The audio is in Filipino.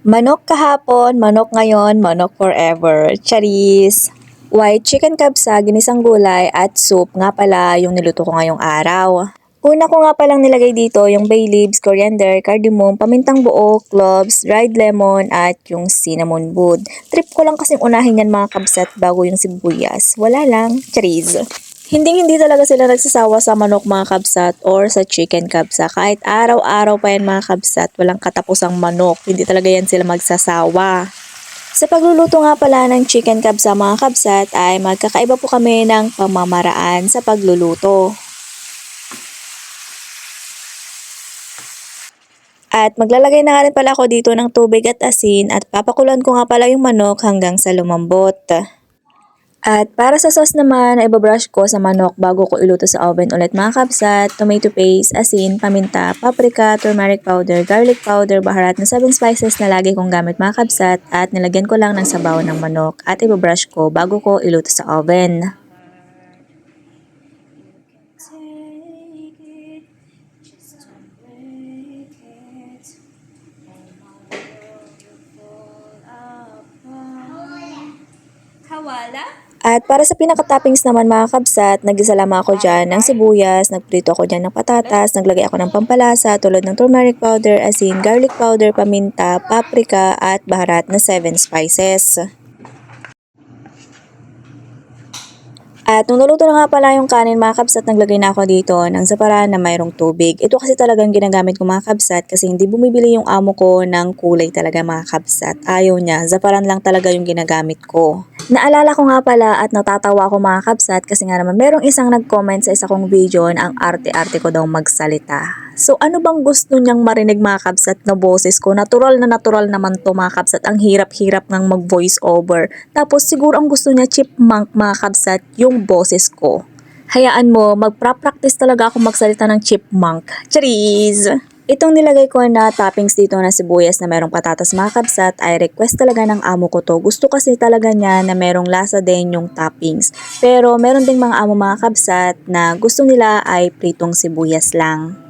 Manok kahapon, manok ngayon, manok forever. Charis! White chicken kabsa, ginisang gulay at soup nga pala yung niluto ko ngayong araw. Una ko nga palang nilagay dito yung bay leaves, coriander, cardamom, pamintang buo, cloves, dried lemon at yung cinnamon wood. Trip ko lang kasing unahin yan mga kabsat bago yung sibuyas. Wala lang, charis! Hindi talaga sila nagsasawa sa manok mga kabsat or sa chicken kabsa. Kahit araw-araw pa yan mga kabsat, walang katapusang manok. Hindi talaga yan sila magsasawa. Sa pagluluto nga pala ng chicken kabsa mga kabsat ay magkakaiba po kami ng pamamaraan sa pagluluto. At maglalagay na nga rin pala ako dito ng tubig at asin at papakulan ko nga pala yung manok hanggang sa lumambot. At para sa sauce naman, ibabrush ko sa manok bago ko iluto sa oven ulit mga kabsat, tomato paste, asin, paminta, paprika, turmeric powder, garlic powder, baharat na 7 spices na lagi kong gamit mga kabsat at nilagyan ko lang ng sabaw ng manok at ibabrush ko bago ko iluto sa oven. At para sa pinaka-toppings naman mga kabsat, nagsalama ako dyan ng sibuyas, nagprito ako dyan ng patatas, naglagay ako ng pampalasa tulad ng turmeric powder, asin, garlic powder, paminta, paprika at baharat na 7 spices. At nung naluto na nga pala yung kanin mga kabsat, naglagay na ako dito ng saparan na mayroong tubig. Ito kasi talagang ginagamit ko mga kabsat kasi hindi bumibili yung amo ko ng kulay talaga mga kabsat. Ayaw niya, saparan lang talaga yung ginagamit ko. Naalala ko nga pala at natatawa ako mga kabsat kasi nga naman merong isang nag-comment sa isa kong video na ang arte-arte ko daw magsalita. So ano bang gusto niyang marinig mga kabsat na boses ko? Natural naman to mga kabsat. Ang hirap-hirap ng mag-voice over. Tapos siguro ang gusto niya chipmunk mga kabsat yung boses ko. Hayaan mo, magpa-practice talaga ako magsalita ng chipmunk. Charis! Itong nilagay ko na toppings dito na sibuyas na merong patatas mga kabsat ay request talaga ng amo ko to. Gusto kasi talaga niya na merong lasa din yung toppings. Pero meron ding mga amo mga kabsat na gusto nila ay pritong sibuyas lang.